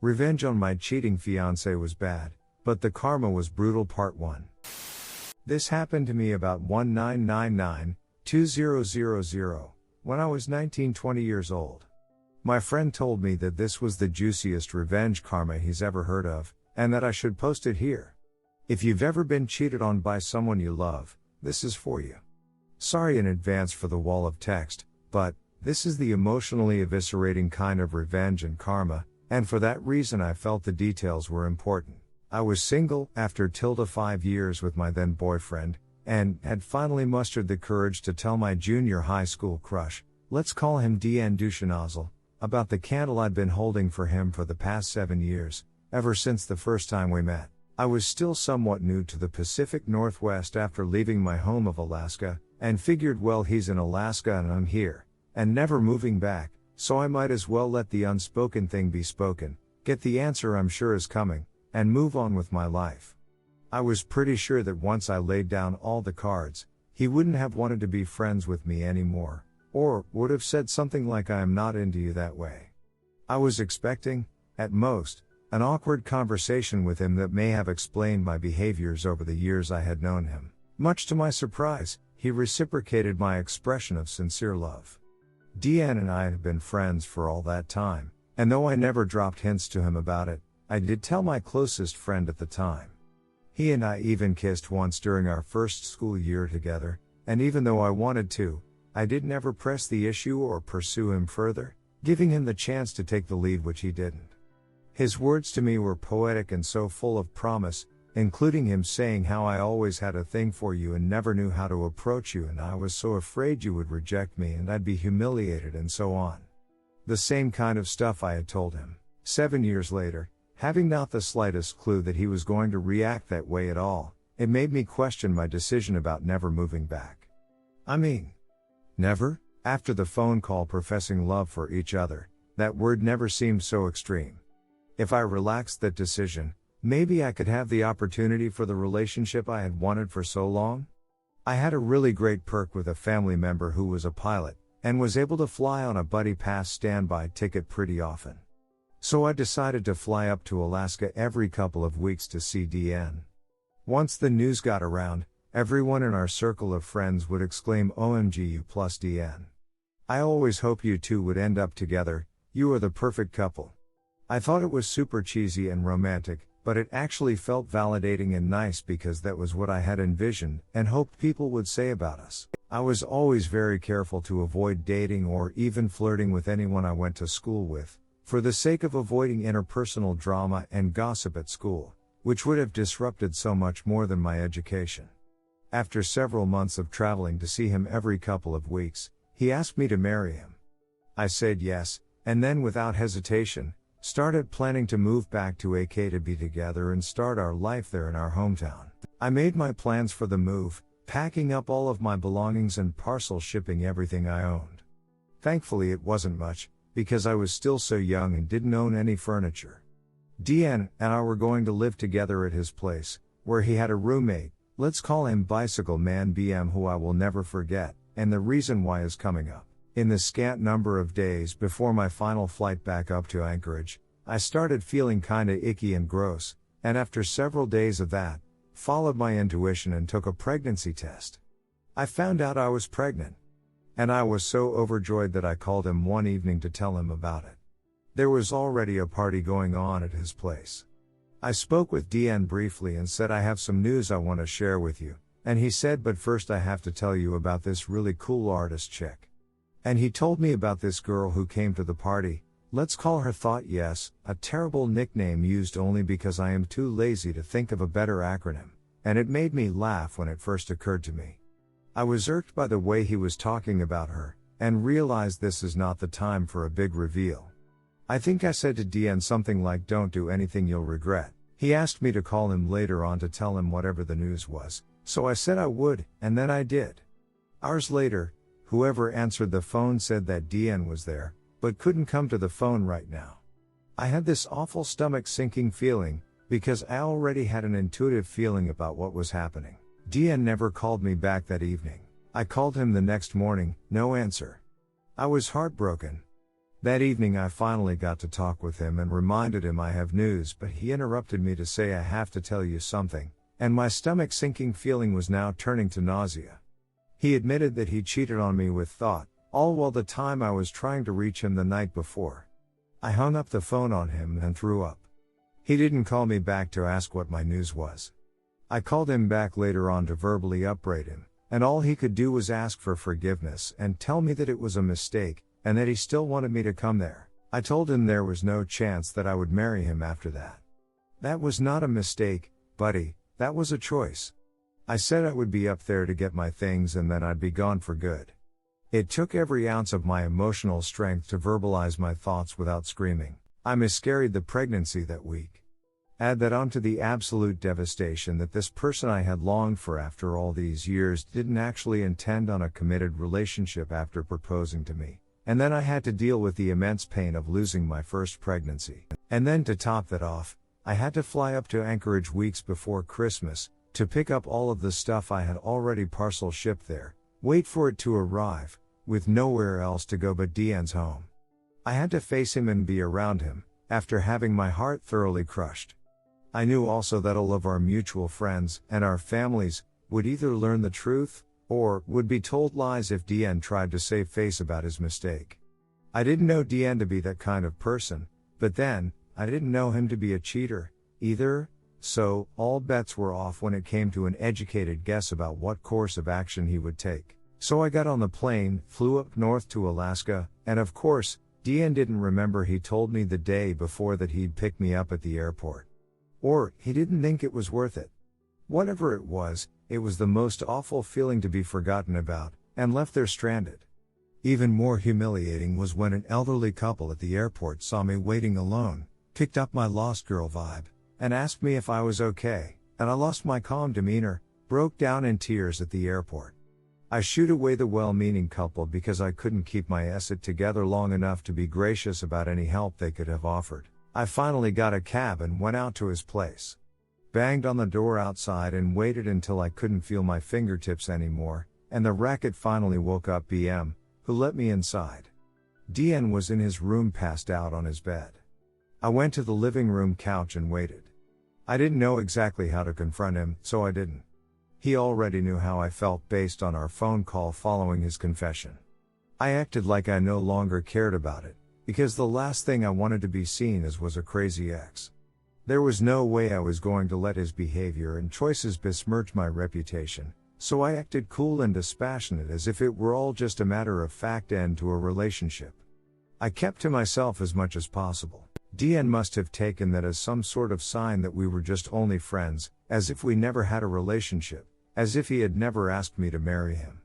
Revenge on my cheating fiance was bad, but the karma was brutal. Part 1. This happened to me about 1999-2000, when I was 19-20 years old. My friend told me that this was the juiciest revenge karma he's ever heard of, and that I should post it here. If you've ever been cheated on by someone you love, this is for you. Sorry in advance for the wall of text, but this is the emotionally eviscerating kind of revenge and karma, and for that reason I felt the details were important. I was single after 5 years with my then boyfriend, and had finally mustered the courage to tell my junior high school crush, let's call him DN Duchenozel, about the candle I'd been holding for him for the past 7 years, ever since the first time we met. I was still somewhat new to the Pacific Northwest after leaving my home of Alaska, and figured, well, he's in Alaska and I'm here, and never moving back, so I might as well let the unspoken thing be spoken, get the answer I'm sure is coming, and move on with my life. I was pretty sure that once I laid down all the cards, he wouldn't have wanted to be friends with me anymore, or would have said something like, I am not into you that way. I was expecting, at most, an awkward conversation with him that may have explained my behaviors over the years I had known him. Much to my surprise, he reciprocated my expression of sincere love. DN and I had been friends for all that time, and though I never dropped hints to him about it, I did tell my closest friend at the time. He and I even kissed once during our first school year together, and even though I wanted to, I did never press the issue or pursue him further, giving him the chance to take the lead, which he didn't. His words to me were poetic and so full of promise, including him saying how I always had a thing for you and never knew how to approach you, and I was so afraid you would reject me and I'd be humiliated, and so on. The same kind of stuff I had told him. 7 years later, having not the slightest clue that he was going to react that way at all, it made me question my decision about never moving back. I mean, never? After the phone call professing love for each other, that word never seemed so extreme. If I relaxed that decision, maybe I could have the opportunity for the relationship I had wanted for so long. I had a really great perk with a family member who was a pilot, and was able to fly on a buddy pass standby ticket pretty often. So I decided to fly up to Alaska every couple of weeks to see DN. Once the news got around, everyone in our circle of friends would exclaim, OMG, you plus DN. I always hoped you two would end up together, you are the perfect couple. I thought it was super cheesy and romantic, but it actually felt validating and nice because that was what I had envisioned and hoped people would say about us. I was always very careful to avoid dating or even flirting with anyone I went to school with, for the sake of avoiding interpersonal drama and gossip at school, which would have disrupted so much more than my education. After several months of traveling to see him every couple of weeks, he asked me to marry him. I said yes, and then without hesitation, started planning to move back to AK to be together and start our life there in our hometown. I made my plans for the move, packing up all of my belongings and parcel shipping everything I owned. Thankfully it wasn't much, because I was still so young and didn't own any furniture. DN and I were going to live together at his place, where he had a roommate, let's call him Bicycle Man BM, who I will never forget, and the reason why is coming up. In the scant number of days before my final flight back up to Anchorage, I started feeling kinda icky and gross, and after several days of that, followed my intuition and took a pregnancy test. I found out I was pregnant. And I was so overjoyed that I called him one evening to tell him about it. There was already a party going on at his place. I spoke with DN briefly and said, I have some news I want to share with you, and he said, but first I have to tell you about this really cool artist chick. And he told me about this girl who came to the party, let's call her Thought Yes, a terrible nickname used only because I am too lazy to think of a better acronym, and it made me laugh when it first occurred to me. I was irked by the way he was talking about her, and realized this is not the time for a big reveal. I think I said to DN something like, don't do anything you'll regret. He asked me to call him later on to tell him whatever the news was, so I said I would, and then I did. Hours later, whoever answered the phone said that DN was there, but couldn't come to the phone right now. I had this awful stomach-sinking feeling, because I already had an intuitive feeling about what was happening. DN never called me back that evening. I called him the next morning, no answer. I was heartbroken. That evening I finally got to talk with him and reminded him I have news, but he interrupted me to say I have to tell you something, and my stomach sinking feeling was now turning to nausea. He admitted that he cheated on me with thought, all while the time I was trying to reach him the night before. I hung up the phone on him and threw up. He didn't call me back to ask what my news was. I called him back later on to verbally upbraid him, and all he could do was ask for forgiveness and tell me that it was a mistake, and that he still wanted me to come there. I told him there was no chance that I would marry him after that. That was not a mistake, buddy, that was a choice. I said I would be up there to get my things and then I'd be gone for good. It took every ounce of my emotional strength to verbalize my thoughts without screaming. I miscarried the pregnancy that week. Add that onto the absolute devastation that this person I had longed for after all these years didn't actually intend on a committed relationship after proposing to me. And then I had to deal with the immense pain of losing my first pregnancy. And then to top that off, I had to fly up to Anchorage weeks before Christmas, to pick up all of the stuff I had already parcel shipped there, wait for it to arrive, with nowhere else to go but Deanne's home. I had to face him and be around him, after having my heart thoroughly crushed. I knew also that all of our mutual friends, and our families, would either learn the truth, or would be told lies if Deanne tried to save face about his mistake. I didn't know Deanne to be that kind of person, but then, I didn't know him to be a cheater, either, so, all bets were off when it came to an educated guess about what course of action he would take. So I got on the plane, flew up north to Alaska, and of course, Deanne didn't remember he told me the day before that he'd pick me up at the airport. Or, he didn't think it was worth it. Whatever it was the most awful feeling to be forgotten about, and left there stranded. Even more humiliating was when an elderly couple at the airport saw me waiting alone, picked up my lost girl vibe, and asked me if I was okay, and I lost my calm demeanor, broke down in tears at the airport. I shooed away the well-meaning couple because I couldn't keep my essay together long enough to be gracious about any help they could have offered. I finally got a cab and went out to his place. Banged on the door outside and waited until I couldn't feel my fingertips anymore, and the racket finally woke up BM, who let me inside. Deanne was in his room passed out on his bed. I went to the living room couch and waited. I didn't know exactly how to confront him, so I didn't. He already knew how I felt based on our phone call following his confession. I acted like I no longer cared about it, because the last thing I wanted to be seen as was a crazy ex. There was no way I was going to let his behavior and choices besmirch my reputation, so I acted cool and dispassionate as if it were all just a matter of fact end to a relationship. I kept to myself as much as possible. Deanne must have taken that as some sort of sign that we were just only friends, as if we never had a relationship, as if he had never asked me to marry him.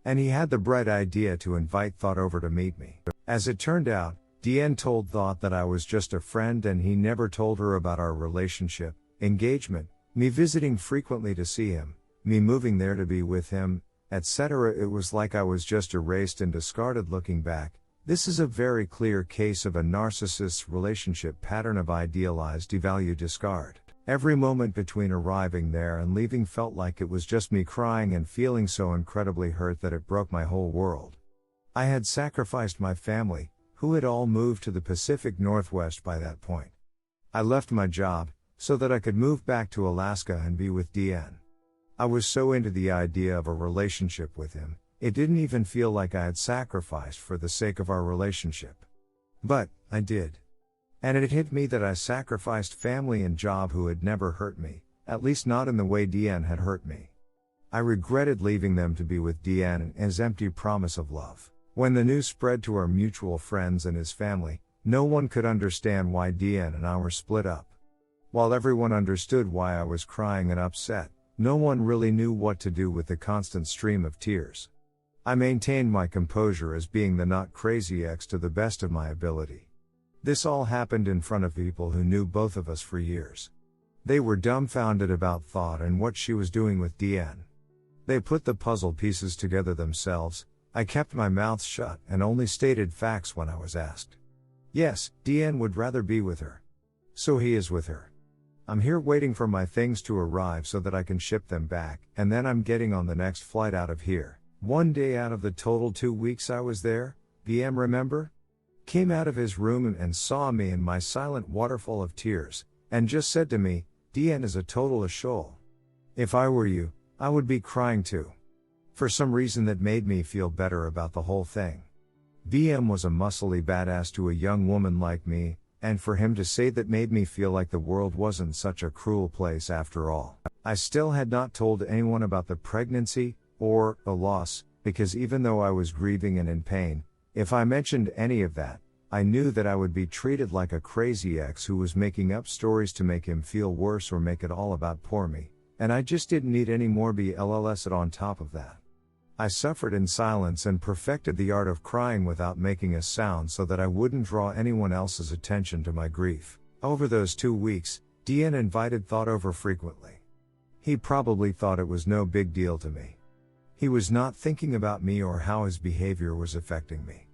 And he had the bright idea to invite Thought over to meet me. As it turned out, Deanne told Thought that I was just a friend and he never told her about our relationship, engagement, me visiting frequently to see him, me moving there to be with him, etc. It was like I was just erased and discarded. Looking back, this is a very clear case of a narcissist's relationship pattern of idealize, devalue, discard. Every moment between arriving there and leaving felt like it was just me crying and feeling so incredibly hurt that it broke my whole world. I had sacrificed my family, who had all moved to the Pacific Northwest by that point. I left my job, so that I could move back to Alaska and be with Deanne. I was so into the idea of a relationship with him, it didn't even feel like I had sacrificed for the sake of our relationship. But, I did. And it hit me that I sacrificed family and job who had never hurt me, at least not in the way Deanne had hurt me. I regretted leaving them to be with Deanne and his empty promise of love. When the news spread to our mutual friends and his family, no one could understand why Deanne and I were split up. While everyone understood why I was crying and upset, no one really knew what to do with the constant stream of tears. I maintained my composure as being the not crazy ex to the best of my ability. This all happened in front of people who knew both of us for years. They were dumbfounded about Thought and what she was doing with Deanne. They put the puzzle pieces together themselves. I kept my mouth shut and only stated facts when I was asked. Yes, Deanne would rather be with her. So he is with her. I'm here waiting for my things to arrive so that I can ship them back, and then I'm getting on the next flight out of here. One day out of the total 2 weeks I was there, BM, remember? came out of his room and saw me in my silent waterfall of tears, and just said to me, "Dien is a total ashole. If I were you, I would be crying too." For some reason that made me feel better about the whole thing. BM was a muscly badass to a young woman like me, and for him to say that made me feel like the world wasn't such a cruel place after all. I still had not told anyone about the pregnancy, or the loss, because even though I was grieving and in pain, if I mentioned any of that, I knew that I would be treated like a crazy ex who was making up stories to make him feel worse or make it all about poor me, and I just didn't need any more BLLS on top of that. I suffered in silence and perfected the art of crying without making a sound so that I wouldn't draw anyone else's attention to my grief. Over those 2 weeks, Dien invited thought over frequently. He probably thought it was no big deal to me. He was not thinking about me or how his behavior was affecting me.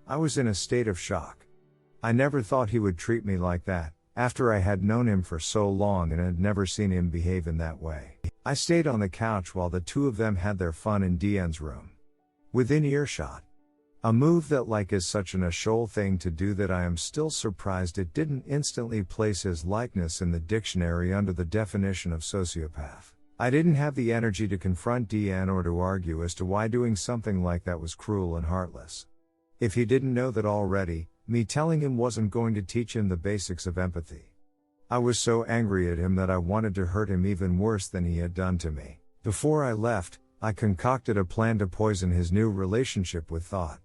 I was in a state of shock. I never thought he would treat me like that, after I had known him for so long and had never seen him behave in that way. I stayed on the couch while the two of them had their fun in Dien's room. Within earshot. A move that is such an ashole thing to do that I am still surprised it didn't instantly place his likeness in the dictionary under the definition of sociopath. I didn't have the energy to confront Dien or to argue as to why doing something like that was cruel and heartless. If he didn't know that already, me telling him wasn't going to teach him the basics of empathy. I was so angry at him that I wanted to hurt him even worse than he had done to me. Before I left, I concocted a plan to poison his new relationship with thought.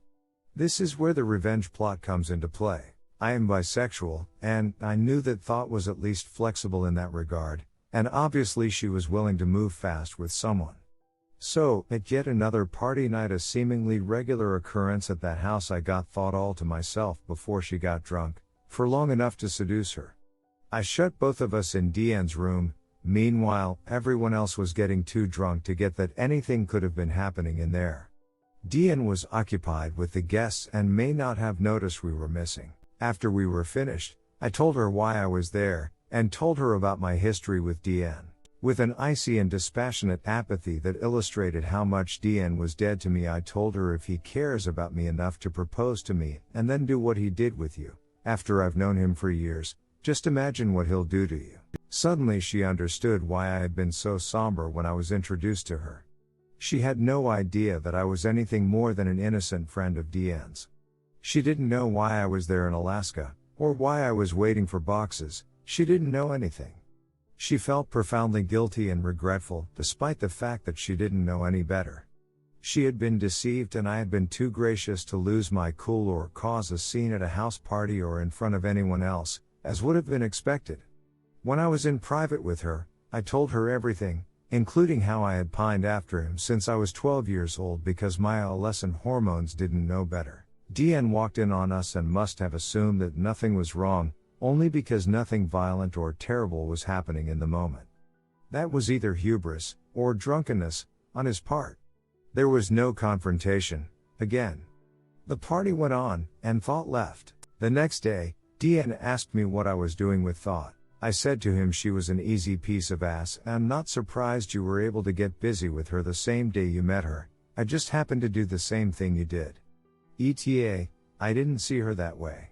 This is where the revenge plot comes into play. I am bisexual, and I knew that thought was at least flexible in that regard, and obviously she was willing to move fast with someone. So, at yet another party night, a seemingly regular occurrence at that house, I got thought all to myself before she got drunk, for long enough to seduce her. I shut both of us in Dien's room. Meanwhile, everyone else was getting too drunk to get that anything could have been happening in there. Dien was occupied with the guests and may not have noticed we were missing. After we were finished, I told her why I was there, and told her about my history with Dien. With an icy and dispassionate apathy that illustrated how much Dien was dead to me, I told her if he cares about me enough to propose to me, and then do what he did with you, after I've known him for years, just imagine what he'll do to you. Suddenly she understood why I had been so somber when I was introduced to her. She had no idea that I was anything more than an innocent friend of Dien's. She didn't know why I was there in Alaska, or why I was waiting for boxes. She didn't know anything. She felt profoundly guilty and regretful, despite the fact that she didn't know any better. She had been deceived, and I had been too gracious to lose my cool or cause a scene at a house party or in front of anyone else, as would have been expected. When I was in private with her, I told her everything, including how I had pined after him since I was 12 years old because my adolescent hormones didn't know better. Dien walked in on us and must have assumed that nothing was wrong, only because nothing violent or terrible was happening in the moment. That was either hubris, or drunkenness, on his part. There was no confrontation, again. The party went on, and Thought left. The next day, Dien asked me what I was doing with Thought. I said to him she was an easy piece of ass, and I'm not surprised you were able to get busy with her the same day you met her. I just happened to do the same thing you did. ETA, I didn't see her that way.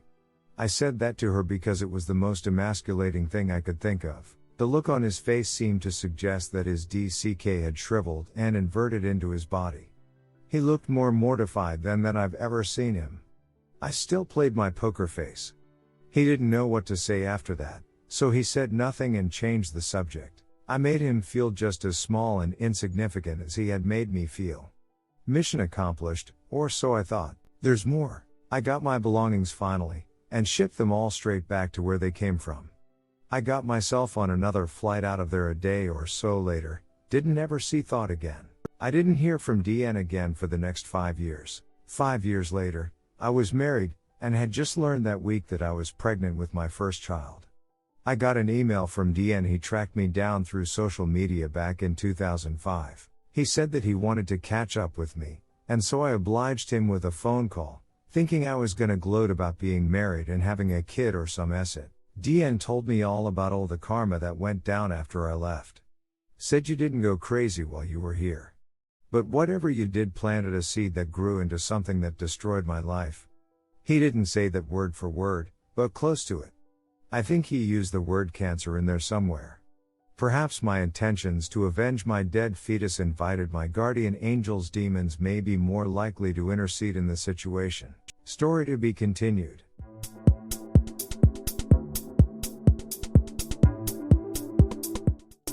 I said that to her because it was the most emasculating thing I could think of. The look on his face seemed to suggest that his DCK had shriveled and inverted into his body. He looked more mortified than I've ever seen him. I still played my poker face. He didn't know what to say after that, so he said nothing and changed the subject. I made him feel just as small and insignificant as he had made me feel. Mission accomplished, or so I thought. There's more. I got my belongings finally, and shipped them all straight back to where they came from. I got myself on another flight out of there a day or so later, didn't ever see Thought again. I didn't hear from Dien again for the next 5 years. 5 years later, I was married, and had just learned that week that I was pregnant with my first child. I got an email from Dien. He tracked me down through social media back in 2005. He said that he wanted to catch up with me, and so I obliged him with a phone call, thinking I was gonna gloat about being married and having a kid or some essay. Dien told me all about all the karma that went down after I left. Said you didn't go crazy while you were here. But whatever you did planted a seed that grew into something that destroyed my life. He didn't say that word for word, but close to it. I think he used the word cancer in there somewhere. Perhaps my intentions to avenge my dead fetus invited my guardian angel's demons may be more likely to intercede in the situation. Story to be continued.